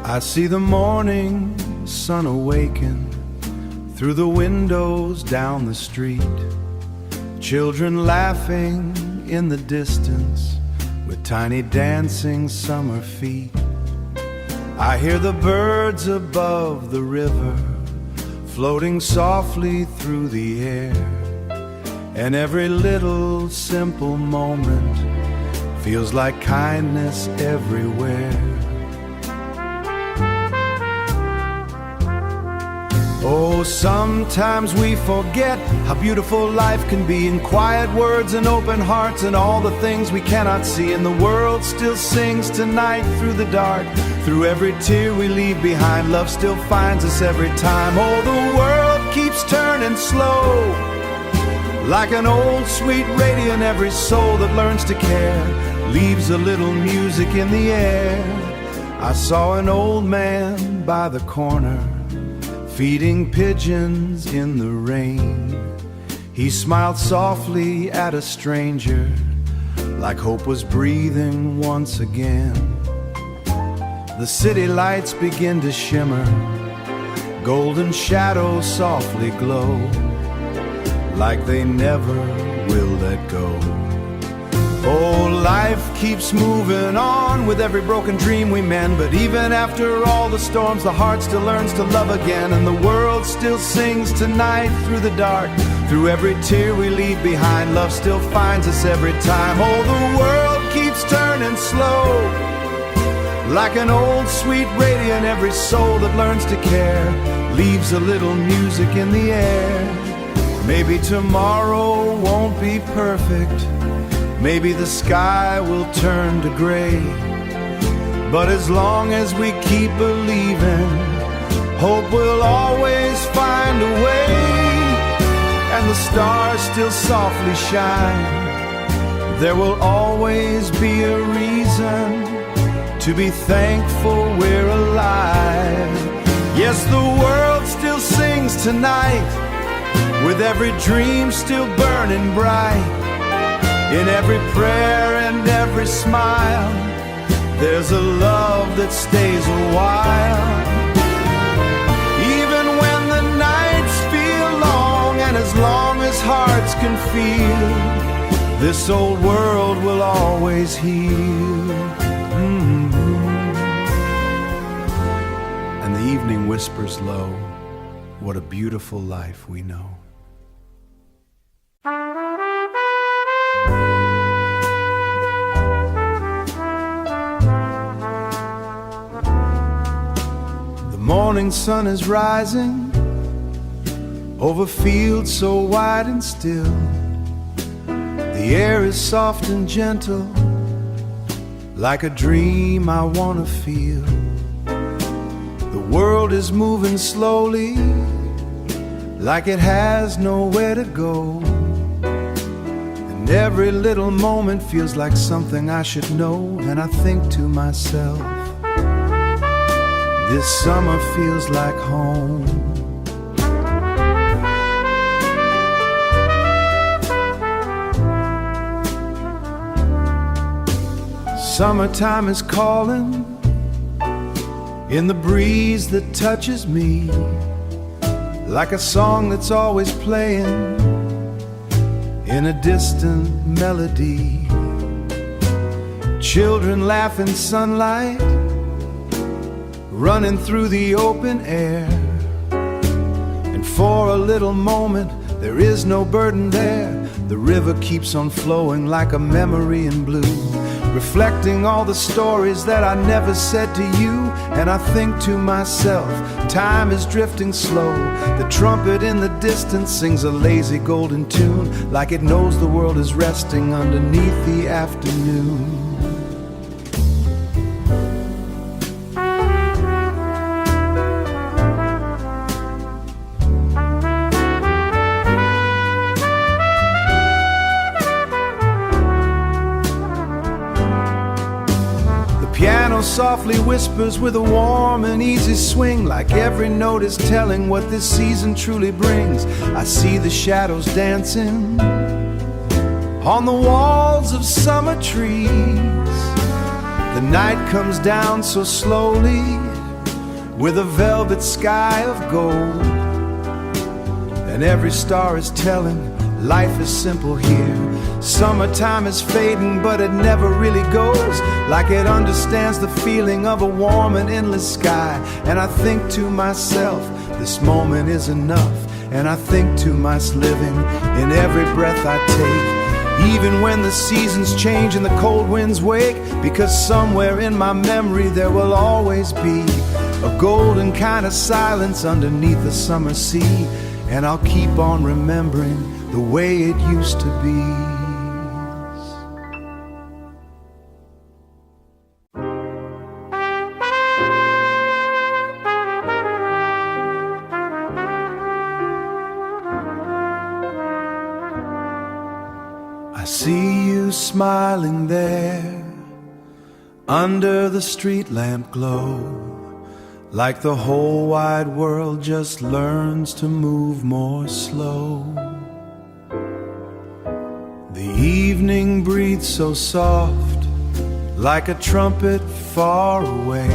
I see the morning sun awaken through the windows down the street. Children laughing in the distance with tiny dancing summer feet. I hear the birds above the river floating softly through the air, and every little simple moment feels like kindness everywhere. Oh, sometimes we forget how beautiful life can be in quiet words and open hearts and all the things we cannot see. And the world still sings tonight through the dark. Through every tear we leave behind, love still finds us every time. Oh, the world keeps turning slow, like an old sweet radio, and every soul that learns to care leaves a little music in the air. I saw an old man by the corner feeding pigeons in the rain. He smiled softly at a stranger, like hope was breathing once again. The city lights begin to shimmer, golden shadows softly glow, like they never will let go. Oh, life keeps moving on with every broken dream we mend. But even after all the storms, the heart still learns to love again. And the world still sings tonight through the dark. Through every tear we leave behind, love still finds us every time. Oh, the world keeps turning slow, like an old sweet radio, and every soul that learns to care leaves a little music in the air. Maybe tomorrow won't be perfect, maybe the sky will turn to gray, but as long as we keep believing, hope will always find a way. And the stars still softly shine, there will always be a reason to be thankful we're alive. Yes, the world still sings tonight, with every dream still burning bright. In every prayer and every smile, there's a love that stays a while. Even when the nights feel long, and as long as hearts can feel, this old world will always heal. And the evening whispers low, what a beautiful life we know. Morning sun is rising over fields so wide and still. The air is soft and gentle, like a dream I wanna feel. The world is moving slowly, like it has nowhere to go. And every little moment feels like something I should know. And I think to myself, this summer feels like home. Summertime is calling in the breeze that touches me, like a song that's always playing in a distant melody. Children laugh in sunlight, running through the open air. And for a little moment, there is no burden there. The river keeps on flowing like a memory in blue, reflecting all the stories that I never said to you. And I think to myself, time is drifting slow. The trumpet in the distance sings a lazy golden tune, like it knows the world is resting underneath the afternoon. Piano softly whispers with a warm and easy swing, like every note is telling what this season truly brings. I see the shadows dancing on the walls of summer trees. The night comes down so slowly, with a velvet sky of gold. And every star is telling life is simple here. Summertime is fading, but it never really goes, like it understands the feeling of a warm and endless sky. And I think to myself, this moment is enough. And I think to myself, living in every breath I take, even when the seasons change and the cold winds wake, because somewhere in my memory there will always be a golden kind of silence underneath the summer sea. And I'll keep on remembering the way it used to be. I see you smiling there under the street lamp glow, like the whole wide world just learns to move more slow. The evening breathes so soft, like a trumpet far away,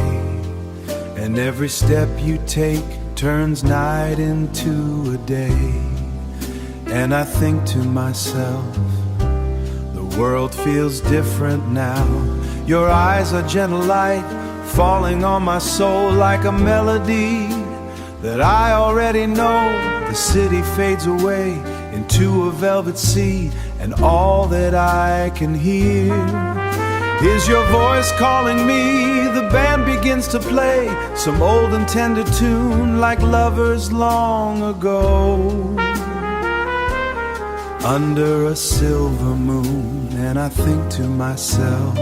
and every step you take turns night into a day. And I think to myself, the world feels different now. Your eyes are gentle light, falling on my soul like a melody that I already know. The city fades away into a velvet sea, and all that I can hear is your voice calling me. The band begins to play some old and tender tune, like lovers long ago, under a silver moon. And I think to myself,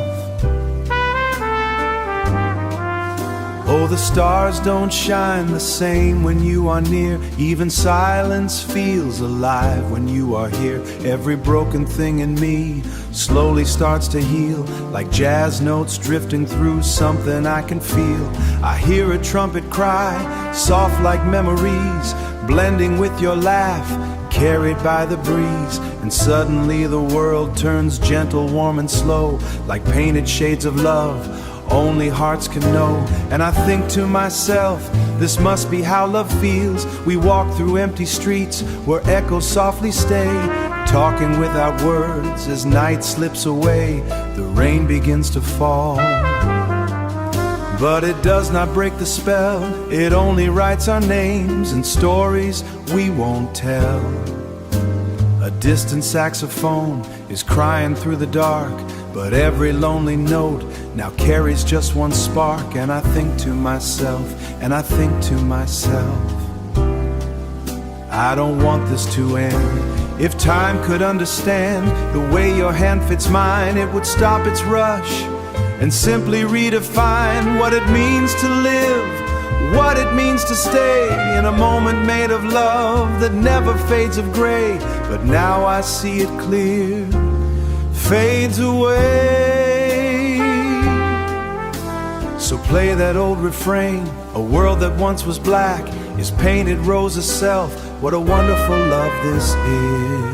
oh, the stars don't shine the same when you are near. Even silence feels alive when you are here. Every broken thing in me slowly starts to heal, like jazz notes drifting through something I can feel. I hear a trumpet cry, soft like memories, blending with your laugh, carried by the breeze. And suddenly the world turns gentle, warm and slow, like painted shades of love only hearts can know. And I think to myself, this must be how love feels. We walk through empty streets where echoes softly stay, talking without words as night slips away. The rain begins to fall, but it does not break the spell. It only writes our names in stories we won't tell. A distant saxophone is crying through the dark, but every lonely note now carries just one spark. And I think to myself, and I think to myself, I don't want this to end. If time could understand the way your hand fits mine, it would stop its rush and simply redefine what it means to live, what it means to stay in a moment made of love that never fades of gray. But now I see it clear, fades away. So play that old refrain, a world that once was black is painted rose itself. What a wonderful love this is.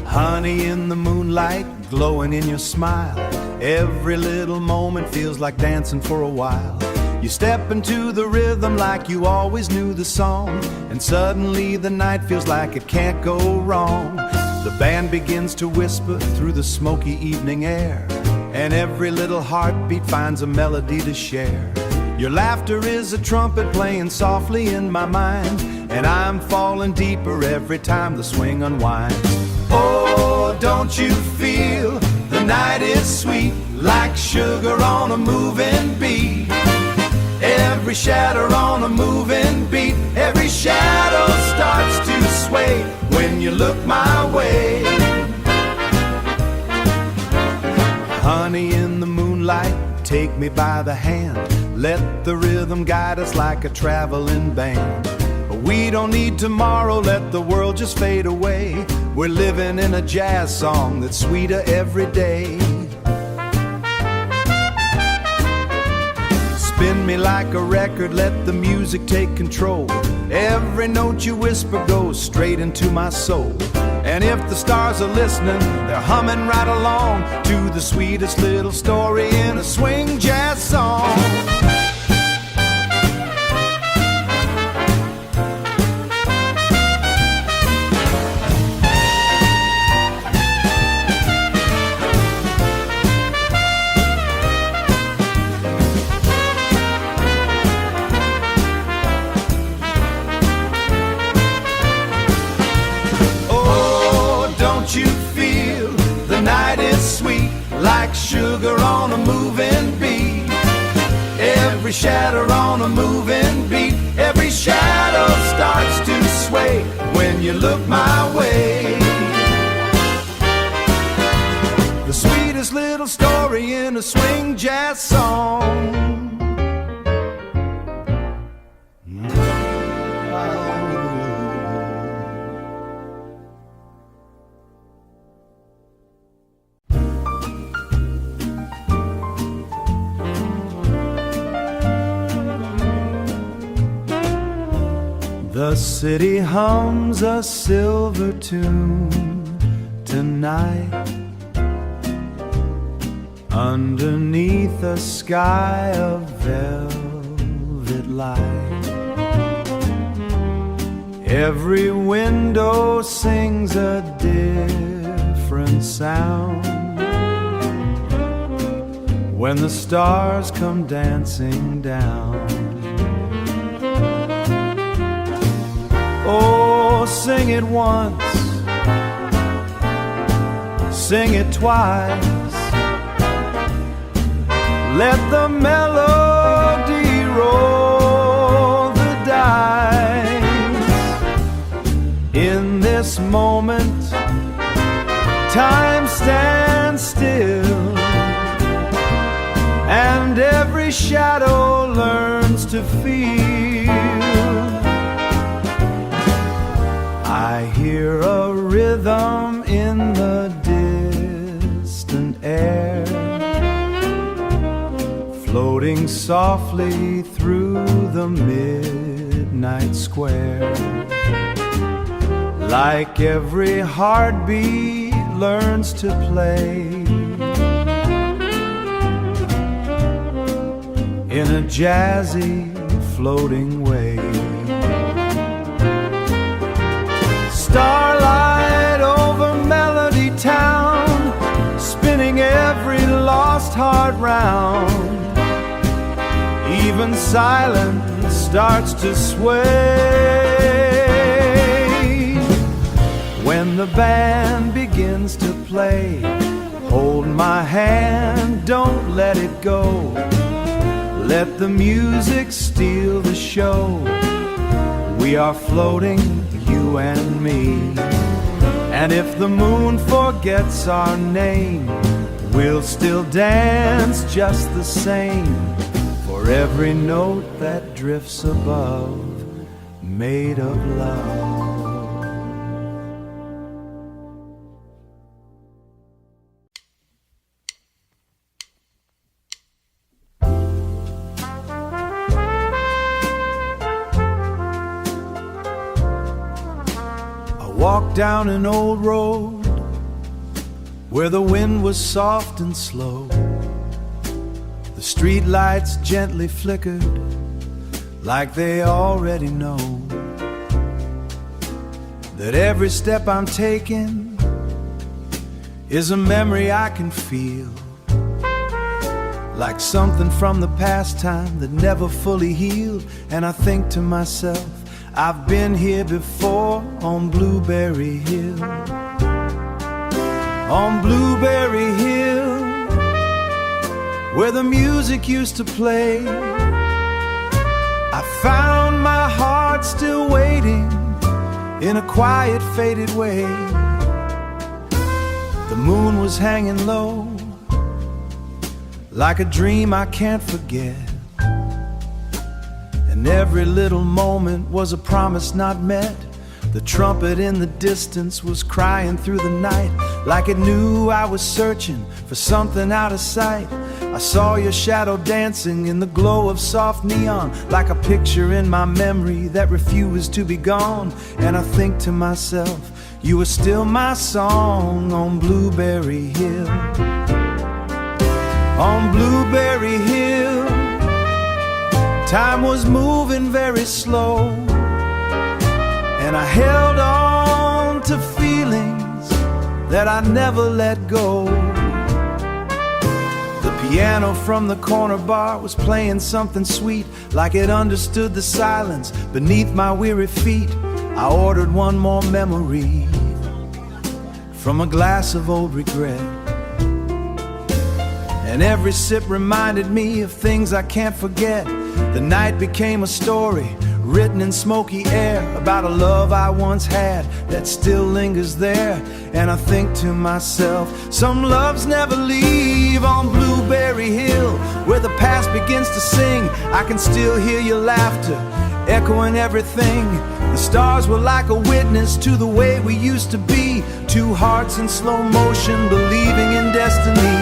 Honey in the moonlight, glowing in your smile. Every little moment feels like dancing for a while. You step into the rhythm like you always knew the song, and suddenly the night feels like it can't go wrong. The band begins to whisper through the smoky evening air, and every little heartbeat finds a melody to share. Your laughter is a trumpet playing softly in my mind, and I'm falling deeper every time the swing unwinds. Oh, don't you feel the night is sweet, like sugar on a moving beat? Every shadow on a moving beat, every shadow starts to sway when you look my way. Honey in the moonlight, take me by the hand. Let the rhythm guide us like a traveling band. We don't need tomorrow, let the world just fade away. We're living in a jazz song that's sweeter every day. Spin me like a record, let the music take control. Every note you whisper goes straight into my soul. And if the stars are listening, they're humming right along to the sweetest little story in a swing jazz song. Like sugar on a moving beat, every shadow on a moving beat, every shadow starts to sway when you look my way. The sweetest little story in a swing jazz song. The city hums a silver tune tonight, underneath a sky of velvet light. Every window sings a different sound when the stars come dancing down. Oh, sing it once, sing it twice, let the melody roll the dice. In this moment, time stands still, and every shadow learns to feel. I hear a rhythm in the distant air, floating softly through the midnight square. Like every heartbeat learns to play in a jazzy floating way. Starlight over Melody Town, spinning every lost heart round. Even silence starts to sway when the band begins to play. Hold my hand, don't let it go. Let the music steal the show. We are floating, you and me. And if the moon forgets our name, we'll still dance just the same. For every note that drifts above, made of love. Walked down an old road where the wind was soft and slow. The street lights gently flickered like they already know that every step I'm taking is a memory I can feel, like something from the past time that never fully healed. And I think to myself, I've been here before on Blueberry Hill. On Blueberry Hill, where the music used to play, I found my heart still waiting in a quiet, faded way. The moon was hanging low, like a dream I can't forget. And every little moment was a promise not met. The trumpet in the distance was crying through the night, like it knew I was searching for something out of sight. I saw your shadow dancing in the glow of soft neon, like a picture in my memory that refused to be gone. And I think to myself, you are still my song on Blueberry Hill. On Blueberry Hill, time was moving very slow, and I held on to feelings that I never let go. The piano from the corner bar was playing something sweet, like it understood the silence beneath my weary feet. I ordered one more memory from a glass of old regret, and every sip reminded me of things I can't forget. The night became a story written in smoky air about a love I once had that still lingers there. And I think to myself, some loves never leave. On Blueberry Hill, where the past begins to sing, I can still hear your laughter echoing everything. The stars were like a witness to the way we used to be, two hearts in slow motion believing in destiny.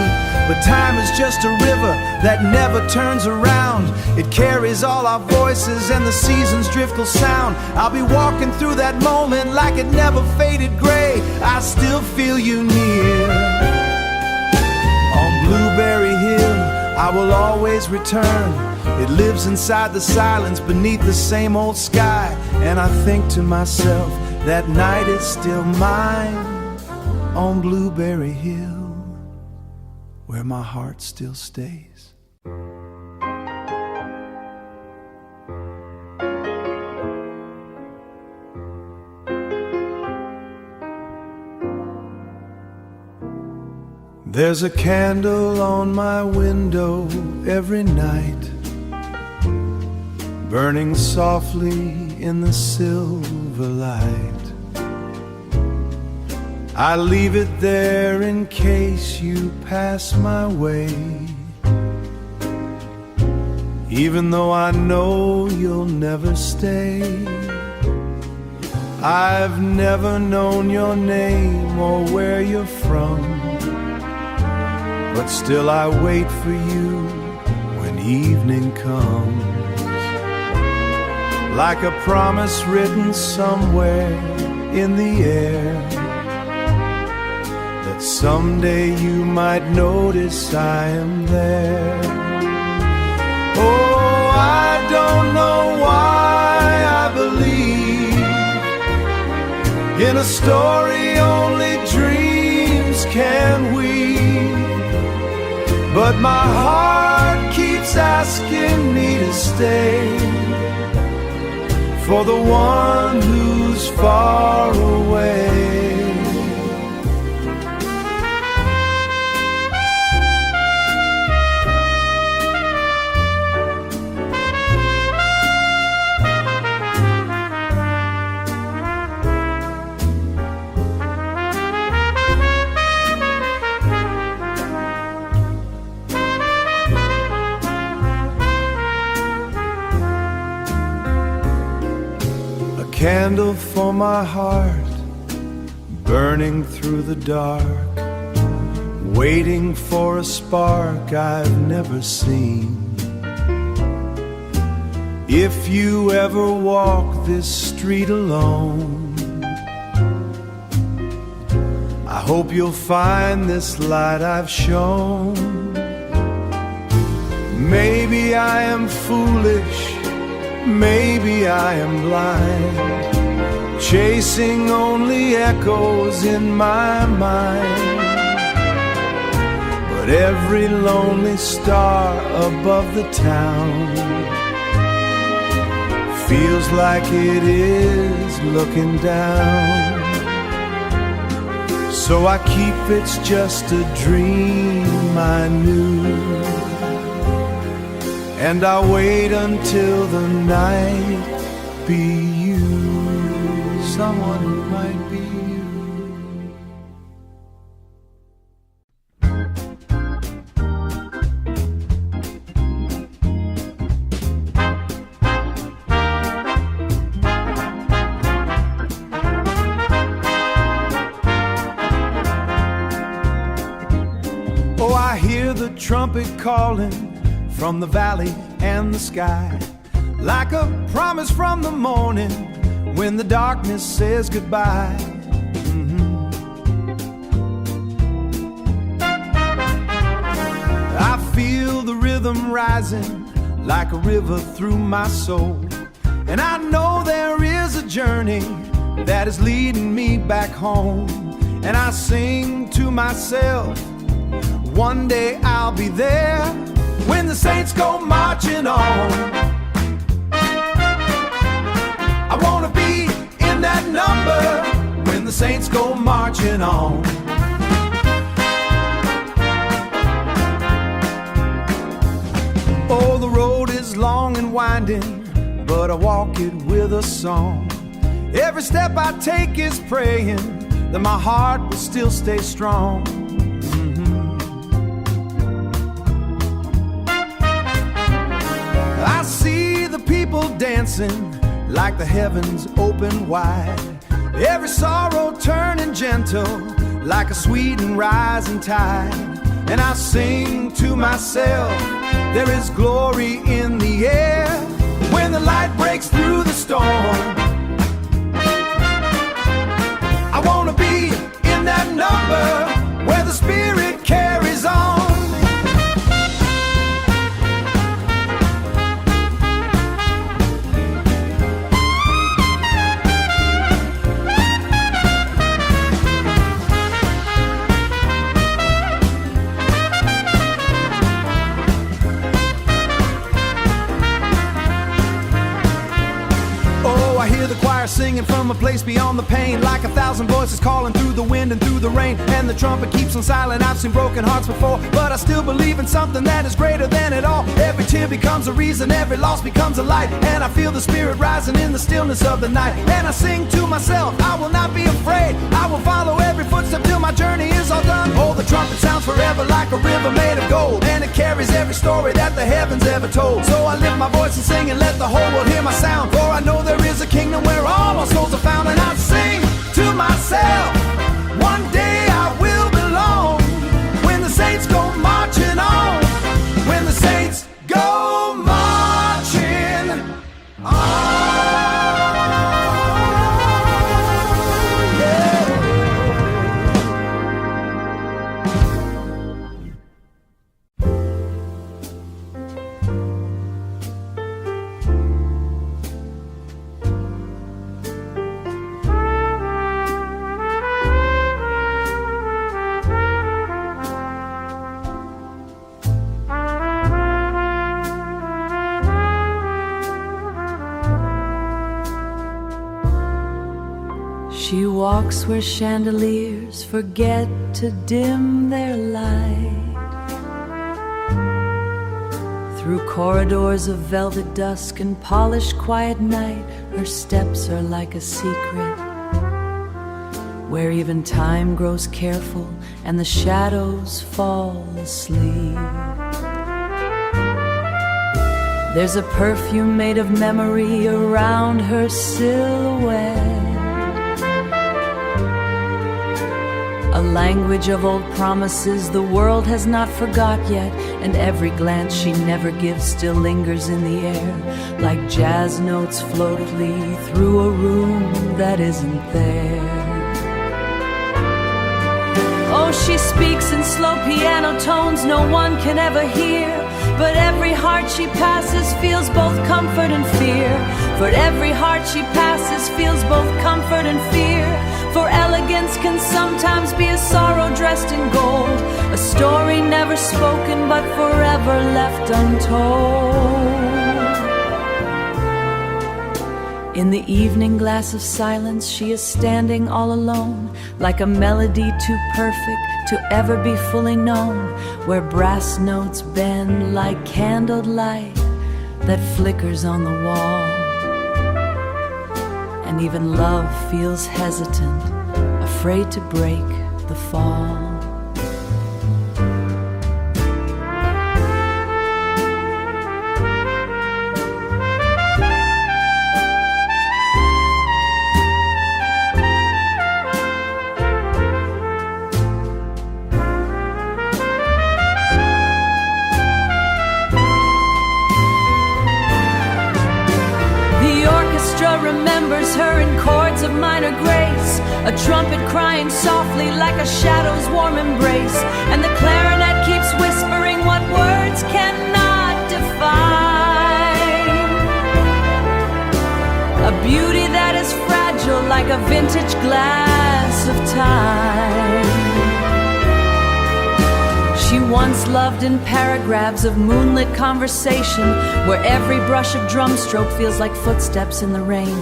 But time is just a river that never turns around. It carries all our voices and the seasons drift will sound. I'll be walking through that moment like it never faded gray. I still feel you near. On Blueberry Hill, I will always return. It lives inside the silence beneath the same old sky. And I think to myself, that night is still mine. On Blueberry Hill, where my heart still stays. There's a candle on my window every night, burning softly in the silver light. I leave it there in case you pass my way, even though I know you'll never stay. I've never known your name or where you're from, but still I wait for you when evening comes, like a promise written somewhere in the air, that someday you might notice I am there. Oh, I don't know why I believe in a story only dreams can weave, but my heart keeps asking me to stay for the one who's far away. Candle for my heart, burning through the dark, waiting for a spark I've never seen. If you ever walk this street alone, I hope you'll find this light I've shown. Maybe I am foolish, maybe I am blind, chasing only echoes in my mind. But every lonely star above the town feels like it is looking down. So I keep it's just a dream I knew, and I wait until the night be you, someone who might be you. Oh, I hear hear the trumpet calling from the valley and the sky, like a promise from the morning when the darkness says goodbye. I feel the rhythm rising like a river through my soul, and I know there is a journey that is leading me back home. And I sing to myself, one day I'll be there when the saints go marching on. I wanna be in that number when the saints go marching on. Oh, the road is long and winding, but I walk it with a song. Every step I take is praying that my heart will still stay strong. I see the people dancing like the heavens open wide, every sorrow turning gentle like a sweet and rising tide. And I sing to myself, there is glory in the air when the light breaks through the storm. I wanna be in that number where the Spirit carries on. Singing from a place beyond the pain, like 1,000 voices calling through the wind and through the rain. And the trumpet keeps on silent. I've seen broken hearts before, but I still believe in something that is greater than it all. Every tear becomes a reason, every loss becomes a light, and I feel the Spirit rising in the stillness of the night. And I sing to myself, I will not be afraid, I will follow every footstep till my journey is all done. Oh, the trumpet sounds forever like a river made of gold, and it carries every story that the heavens ever told. So I lift my voice and sing and let the whole world hear my sound, for I know there is a kingdom where all my souls are found. And I sing to myself, one day I will belong when the saints go marching on, when the saints go marching on. She walks where chandeliers forget to dim their light, through corridors of velvet dusk and polished quiet night. Her steps are like a secret, where even time grows careful and the shadows fall asleep. There's a perfume made of memory around her silhouette, a language of old promises the world has not forgot yet, and every glance she never gives still lingers in the air, like jazz notes floatly through a room that isn't there. Oh, she speaks in slow piano tones no one can ever hear, but every heart she passes feels both comfort and fear. For every heart she passes feels both comfort and fear. For elegance can sometimes be a sorrow dressed in gold, a story never spoken but forever left untold. In the evening glass of silence she is standing all alone, like a melody too perfect to ever be fully known, where brass notes bend like candled light that flickers on the wall. And even love feels hesitant, afraid to break the fall. her grace, a trumpet crying softly like a shadow's warm embrace, and the clarinet keeps whispering what words cannot define. A beauty that is fragile like a vintage glass of time. She once loved in paragraphs of moonlit conversation, where every brush of drum stroke feels like footsteps in the rain.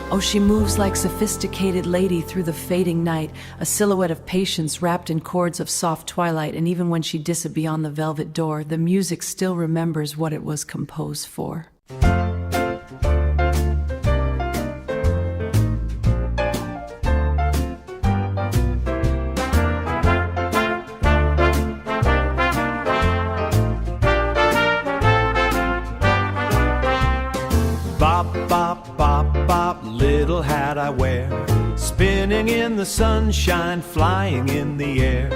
Oh, she moves like sophisticated lady through the fading night, a silhouette of patience wrapped in chords of soft twilight, and even when she disappears beyond the velvet door, the music still remembers what it was composed for. Bop, bop, bop, bop, little hat I wear, spinning in the sunshine, flying in the air.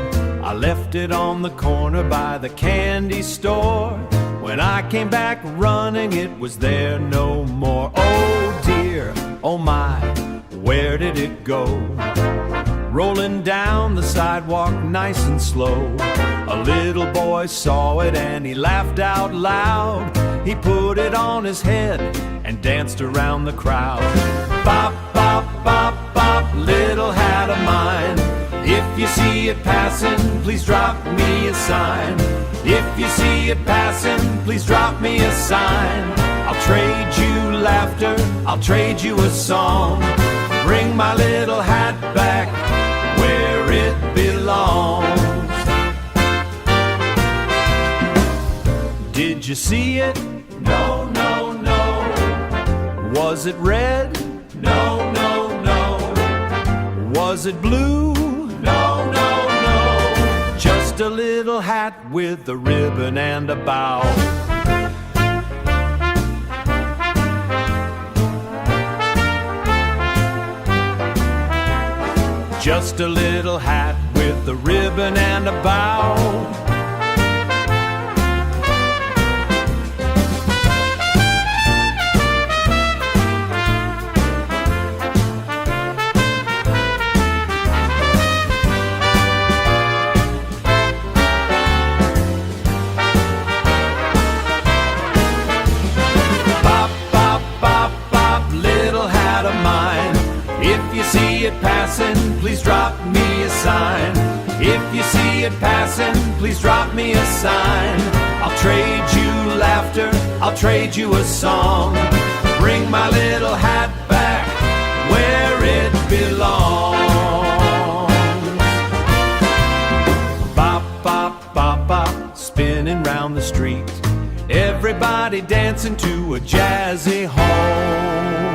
I left it on the corner by the candy store. When I came back running, it was there no more. Oh dear, oh my, where did it go? Rolling down the sidewalk nice and slow. A little boy saw it and he laughed out loud. He put it on his head and danced around the crowd. Bop, bop, bop, bop, little hat of mine. If you see it passing, please drop me a sign. If you see it passing, please drop me a sign. I'll trade you laughter, I'll trade you a song. Bring my little hat back where it belongs. Did you see it? No, no, no. Was it red? No, no, no. Was it blue? No, no, no. Just a little hat with a ribbon and a bow. Just a little hat with a ribbon and a bow. Please drop me a sign. If you see it passing, please drop me a sign. I'll trade you laughter, I'll trade you a song. Bring my little hat back where it belongs. Bop, bop, bop, bop, spinning round the street. Everybody dancing to a jazzy home.